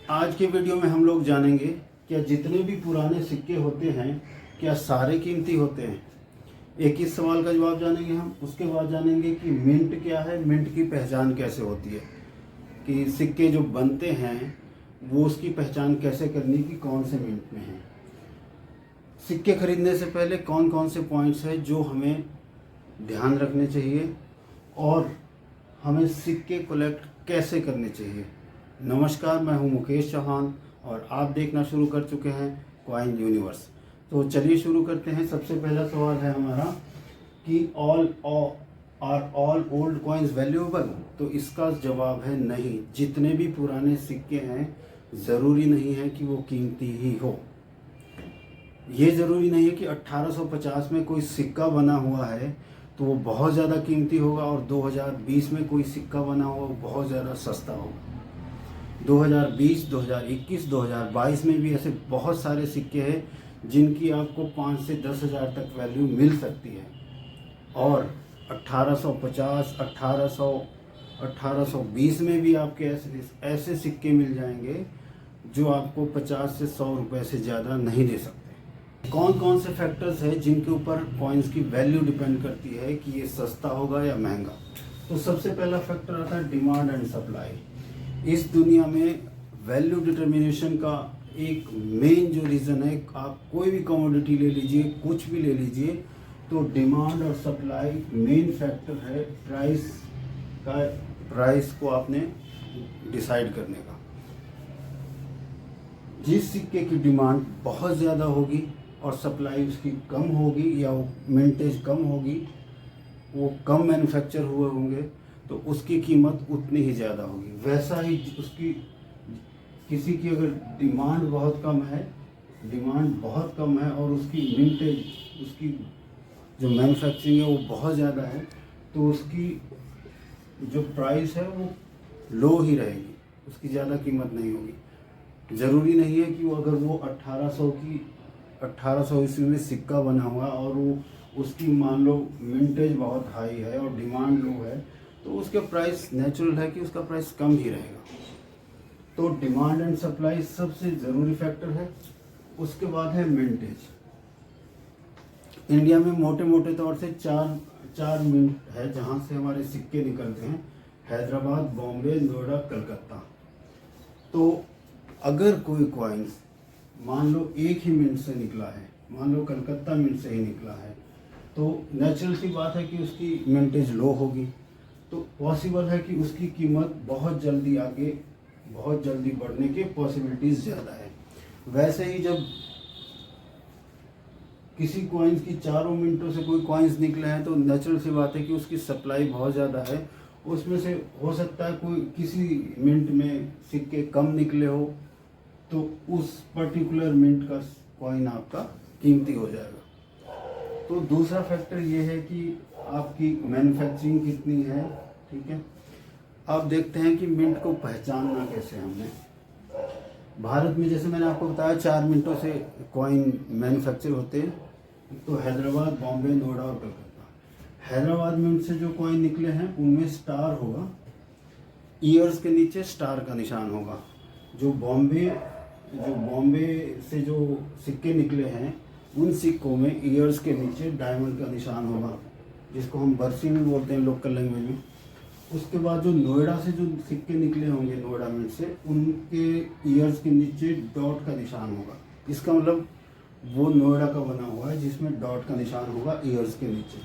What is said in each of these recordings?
आज के वीडियो में हम लोग जानेंगे क्या जितने भी पुराने सिक्के होते हैं क्या सारे कीमती होते हैं। एक इस सवाल का जवाब जानेंगे हम। उसके बाद जानेंगे कि मिंट क्या है, मिंट की पहचान कैसे होती है, कि सिक्के जो बनते हैं वो उसकी पहचान कैसे करनी कि कौन से मिंट में है। सिक्के खरीदने से पहले कौन कौन से पॉइंट्स हैं जो हमें ध्यान रखने चाहिए और हमें सिक्के कलेक्ट कैसे करने चाहिए। नमस्कार, मैं हूं मुकेश चौहान और आप देखना शुरू कर चुके हैं कॉइन यूनिवर्स। तो चलिए शुरू करते हैं। सबसे पहला सवाल है हमारा कि are all old coins valuable. तो इसका जवाब है नहीं। जितने भी पुराने सिक्के हैं ज़रूरी नहीं है कि वो कीमती ही हो। ये ज़रूरी नहीं है कि 1850 में कोई सिक्का बना हुआ है तो वो बहुत ज़्यादा कीमती होगा और 2020 में कोई सिक्का बना हुआ वो बहुत ज़्यादा सस्ता होगा। 2020, 2021, 2022 में भी ऐसे बहुत सारे सिक्के हैं जिनकी आपको 5 से 10 हज़ार तक वैल्यू मिल सकती है। और 1850, 1820 में भी आपके ऐसे सिक्के मिल जाएंगे जो आपको 50 से 100 रुपये से ज़्यादा नहीं दे सकते। कौन कौन से फैक्टर्स हैं जिनके ऊपर कॉइन्स की वैल्यू डिपेंड करती है कि ये सस्ता होगा या महंगा। तो सबसे पहला फैक्टर आता है डिमांड एंड सप्लाई। इस दुनिया में वैल्यू डिटर्मिनेशन का एक मेन जो रीज़न है, आप कोई भी कमोडिटी ले लीजिए, कुछ भी ले लीजिए, तो डिमांड और सप्लाई मेन फैक्टर है प्राइस को आपने डिसाइड करने का। जिस सिक्के की डिमांड बहुत ज़्यादा होगी और सप्लाई उसकी कम होगी या वो मिंटेज कम होगी, वो कम मैन्युफैक्चर हुए होंगे, तो उसकी कीमत उतनी ही ज़्यादा होगी। वैसा ही उसकी किसी की अगर डिमांड बहुत कम है और उसकी मिंटेज, उसकी जो मैन्युफैक्चरिंग है वो बहुत ज़्यादा है, तो उसकी जो प्राइस है वो लो ही रहेगी, उसकी ज़्यादा कीमत नहीं होगी। ज़रूरी नहीं है कि वो अगर वो 1800 ईस्वी में सिक्का बना हुआ और वो उसकी मान लो मिंटेज बहुत हाई है और डिमांड लो है, तो उसका प्राइस नेचुरल है कि उसका प्राइस कम ही रहेगा। तो डिमांड एंड सप्लाई सबसे ज़रूरी फैक्टर है। उसके बाद है मिंटेज। इंडिया में मोटे मोटे तौर से चार मिंट है जहाँ से हमारे सिक्के निकलते हैं: हैदराबाद, बॉम्बे, नोएडा, कलकत्ता। तो अगर कोई कॉइन्स मान लो एक ही मिंट से निकला है, मान लो कलकत्ता मिंट से ही निकला है, तो नेचुरल सी बात है कि उसकी मिंटेज लो होगी, तो पॉसिबल है कि उसकी कीमत बहुत जल्दी बढ़ने के पॉसिबिलिटीज़ ज़्यादा है। वैसे ही जब किसी कॉइन्स की चारों मिनटों से कोई कॉइन्स निकले हैं तो नेचुरल सी बात है कि उसकी सप्लाई बहुत ज़्यादा है। उसमें से हो सकता है कोई किसी मिनट में सिक्के कम निकले हो, तो उस पर्टिकुलर मिनट का कॉइन आपका कीमती हो जाएगा। तो दूसरा फैक्टर ये है कि आपकी मैन्युफैक्चरिंग कितनी है। ठीक है, अब देखते हैं कि मिंट को पहचानना कैसे हमने। भारत में जैसे मैंने आपको बताया 4 मिनटों से कॉइन मैन्युफैक्चर होते हैं, तो हैदराबाद, बॉम्बे, नोएडा और कलकत्ता। हैदराबाद मिंट से जो कॉइन निकले हैं उनमें स्टार होगा, ईयर्स के नीचे स्टार का निशान होगा। जो बॉम्बे से जो सिक्के निकले हैं उन सिक्कों में ईयर्स के नीचे डायमंड का निशान होगा, जिसको हम बरसी में बोलते हैं लोकल लैंग्वेज में। उसके बाद जो नोएडा से जो सिक्के निकले होंगे नोएडा मिंट से, उनके ईयर्स के नीचे डॉट का निशान होगा। इसका मतलब वो नोएडा का बना हुआ है जिसमें डॉट का निशान होगा ईयर्स के नीचे।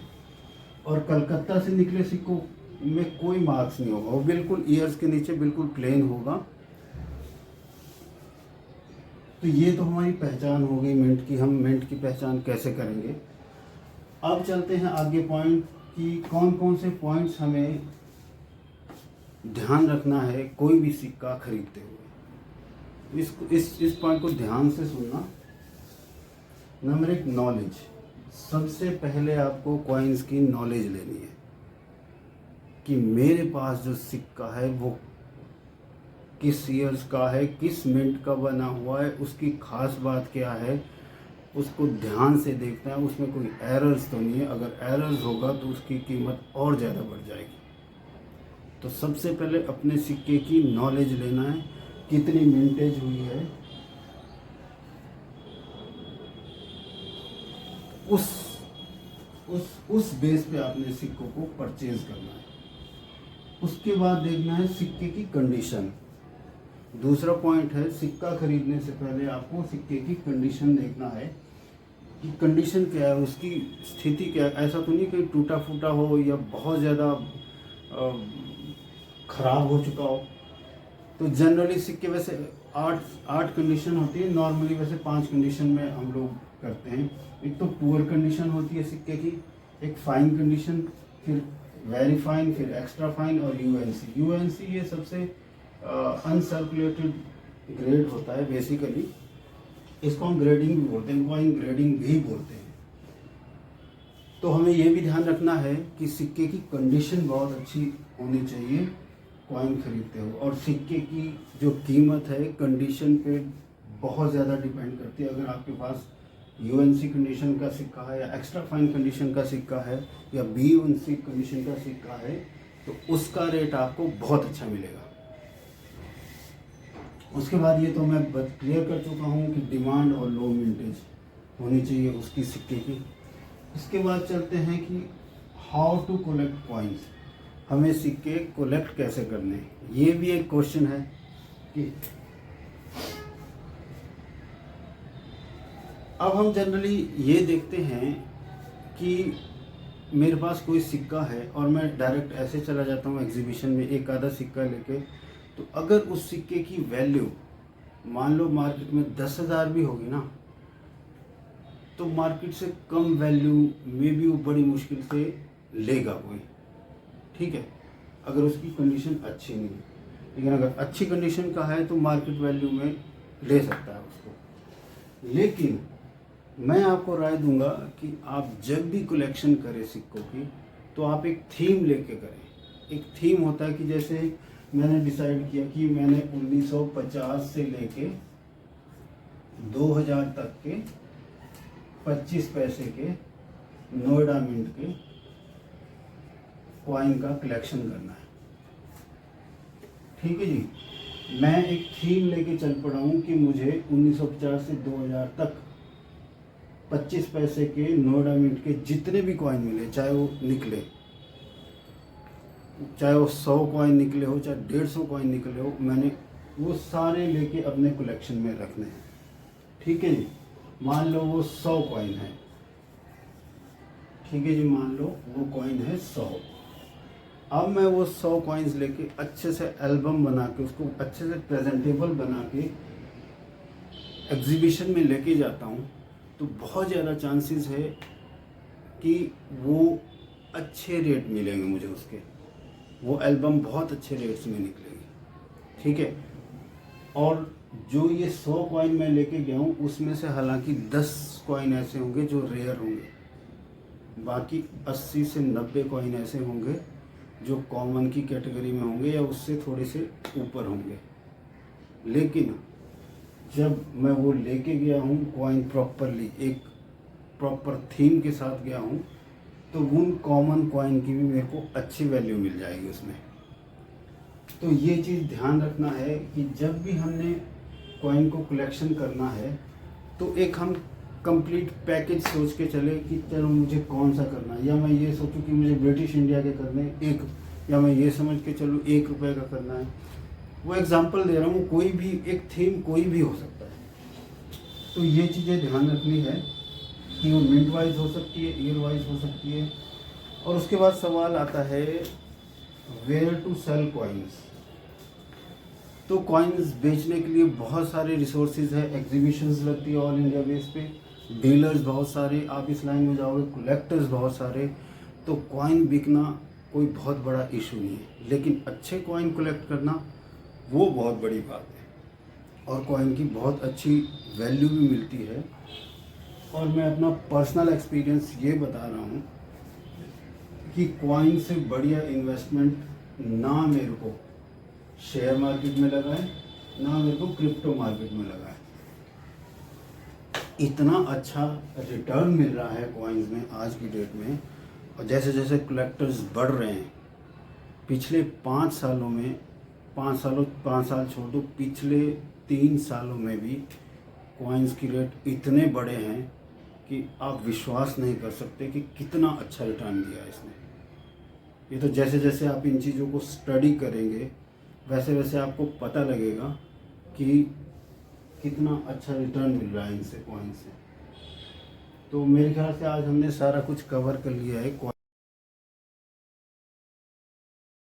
और कलकत्ता से निकले सिक्कों में कोई मार्क्स नहीं होगा, वो बिल्कुल ईयर्स के नीचे बिल्कुल प्लेन होगा। तो ये तो हमारी पहचान हो गई मिंट की। हम मिंट की पहचान कैसे करेंगे। अब चलते हैं आगे पॉइंट कि कौन कौन से पॉइंट्स हमें ध्यान रखना है कोई भी सिक्का खरीदते हुए। इस पॉइंट को ध्यान से सुनना। Number 1, knowledge. सबसे पहले आपको कॉइन्स की नॉलेज लेनी है कि मेरे पास जो सिक्का है वो किस ईयर्स का है, किस मिंट का बना हुआ है, उसकी खास बात क्या है, उसको ध्यान से देखना है। उसमें कोई एरर्स तो नहीं है। अगर एरर्स होगा तो उसकी कीमत और ज़्यादा बढ़ जाएगी। तो सबसे पहले अपने सिक्के की नॉलेज लेना है कितनी मिंटेज हुई है, उस बेस पे आपने सिक्कों को परचेज करना है। उसके बाद देखना है सिक्के की कंडीशन। दूसरा पॉइंट है, सिक्का खरीदने से पहले आपको सिक्के की कंडीशन देखना है कि कंडीशन क्या है, उसकी स्थिति क्या है। ऐसा तो नहीं कि टूटा फूटा हो या बहुत ज़्यादा ख़राब हो चुका हो। तो जनरली सिक्के वैसे आठ कंडीशन होती है, नॉर्मली वैसे 5 कंडीशन में हम लोग करते हैं। एक तो पुअर कंडीशन होती है सिक्के की, एक फाइन कंडीशन, फिर वेरी फाइन, फिर एक्स्ट्रा फाइन और यूएनसी। यूएनसी ये सबसे अनसर्कुलेटेड ग्रेड होता है बेसिकली। इसको हम ग्रेडिंग भी बोलते हैं, कॉइन ग्रेडिंग भी बोलते हैं। तो हमें ये भी ध्यान रखना है कि सिक्के की कंडीशन बहुत अच्छी होनी चाहिए कॉइन खरीदते हो। और सिक्के की जो कीमत है कंडीशन पे बहुत ज़्यादा डिपेंड करती है। अगर आपके पास यूएनसी कंडीशन का सिक्का है या एक्स्ट्रा फाइन कंडीशन का सिक्का है या बीयूएनसी कंडीशन का सिक्का है तो उसका रेट आपको बहुत अच्छा मिलेगा। उसके बाद ये तो मैं क्लियर कर चुका हूँ कि डिमांड और लो मिंटेज होनी चाहिए उसकी सिक्के की। इसके बाद चलते हैं कि हाउ टू कलेक्ट कॉइन्स, हमें सिक्के कलेक्ट कैसे करने हैं। ये भी एक क्वेश्चन है कि अब हम जनरली ये देखते हैं कि मेरे पास कोई सिक्का है और मैं डायरेक्ट ऐसे चला जाता हूँ एग्जीबिशन में एक आधा सिक्का लेके। तो अगर उस सिक्के की वैल्यू मान लो मार्केट में 10,000 भी होगी ना, तो मार्केट से कम वैल्यू में भी वो बड़ी मुश्किल से लेगा कोई, ठीक है, अगर उसकी कंडीशन अच्छी नहीं है। लेकिन अगर अच्छी कंडीशन का है तो मार्केट वैल्यू में ले सकता है उसको। लेकिन मैं आपको राय दूंगा कि आप जब भी कलेक्शन करें सिक्कों की तो आप एक थीम लेके करें। एक थीम होता है कि जैसे मैंने डिसाइड किया कि मैंने 1950 से लेके 2000 तक के 25 पैसे के नोएडा मिंट के कॉइन का कलेक्शन करना है, ठीक है जी। मैं एक थीम लेके चल पड़ा हूँ कि मुझे 1950 से 2000 तक 25 पैसे के नोएडा मिंट के जितने भी कॉइन मिले, चाहे वो निकले, चाहे वो 100 कॉइन निकले हो, चाहे 150 कॉइन निकले हो, मैंने वो सारे लेके अपने कलेक्शन में रखने हैं, ठीक है जी। मान लो वो 100 कॉइन है, ठीक है जी, मान लो वो कॉइन है 100। अब मैं वो 100 कॉइन्स लेके अच्छे से एल्बम बना के उसको अच्छे से प्रेजेंटेबल बना के एग्जीबिशन में लेके जाता हूँ, तो बहुत ज़्यादा चांसेस है कि वो अच्छे रेट मिलेंगे मुझे उसके, वो एल्बम बहुत अच्छे रेट्स में निकलेगी, ठीक है। और जो ये 100 कॉइन मैं लेके गया हूँ उसमें से हालांकि 10 कॉइन ऐसे होंगे जो रेयर होंगे, बाकी 80 से 90 कॉइन ऐसे होंगे जो कॉमन की कैटेगरी में होंगे या उससे थोड़े से ऊपर होंगे। लेकिन जब मैं वो लेके गया हूँ कॉइन प्रॉपरली, एक प्रॉपर थीम के साथ गया हूँ, तो उन कॉमन कॉइन की भी मेरे को अच्छी वैल्यू मिल जाएगी उसमें। तो ये चीज़ ध्यान रखना है कि जब भी हमने कॉइन को कलेक्शन करना है तो एक हम कंप्लीट पैकेज सोच के चले कि चलो मुझे कौन सा करना है, या मैं ये सोचूं कि मुझे ब्रिटिश इंडिया के करने एक, या मैं ये समझ के चलूँ 1 रुपये का करना है। वो एग्जांपल दे रहा हूँ, कोई भी एक थीम कोई भी हो सकता है। तो ये चीज़ें ध्यान रखनी है कि वो मिंट वाइज हो सकती है, ईयर वाइज हो सकती है। और उसके बाद सवाल आता है वेयर टू सेल कॉइन्स। तो कॉइन्स बेचने के लिए बहुत सारे रिसोर्सेज है, एग्जीबिशंस लगती है ऑल इंडिया बेस पे, डीलर्स बहुत सारे, आप इस लाइन में जाओगे कलेक्टर्स बहुत सारे। तो कॉइन बिकना कोई बहुत बड़ा इशू नहीं है, लेकिन अच्छे कॉइन कलेक्ट करना वो बहुत बड़ी बात है और कॉइन की बहुत अच्छी वैल्यू भी मिलती है। और मैं अपना पर्सनल एक्सपीरियंस ये बता रहा हूँ कि कॉइन से बढ़िया इन्वेस्टमेंट ना मेरे को शेयर मार्केट में लगा है, ना मेरे को क्रिप्टो मार्केट में लगा है। इतना अच्छा रिटर्न मिल रहा है कॉइन्स में आज की डेट में, और जैसे जैसे कलेक्टर्स बढ़ रहे हैं, पिछले 5 सालों में 5 साल छोड़ दो, पिछले 3 सालों में भी कॉइन्स की रेट इतने बड़े हैं कि आप विश्वास नहीं कर सकते कि कितना अच्छा रिटर्न दिया है इसने। ये तो जैसे जैसे आप इन चीज़ों को स्टडी करेंगे वैसे वैसे आपको पता लगेगा कि कितना अच्छा रिटर्न मिल रहा है इनसे, कॉइन से। तो मेरे ख्याल से आज हमने सारा कुछ कवर कर लिया है।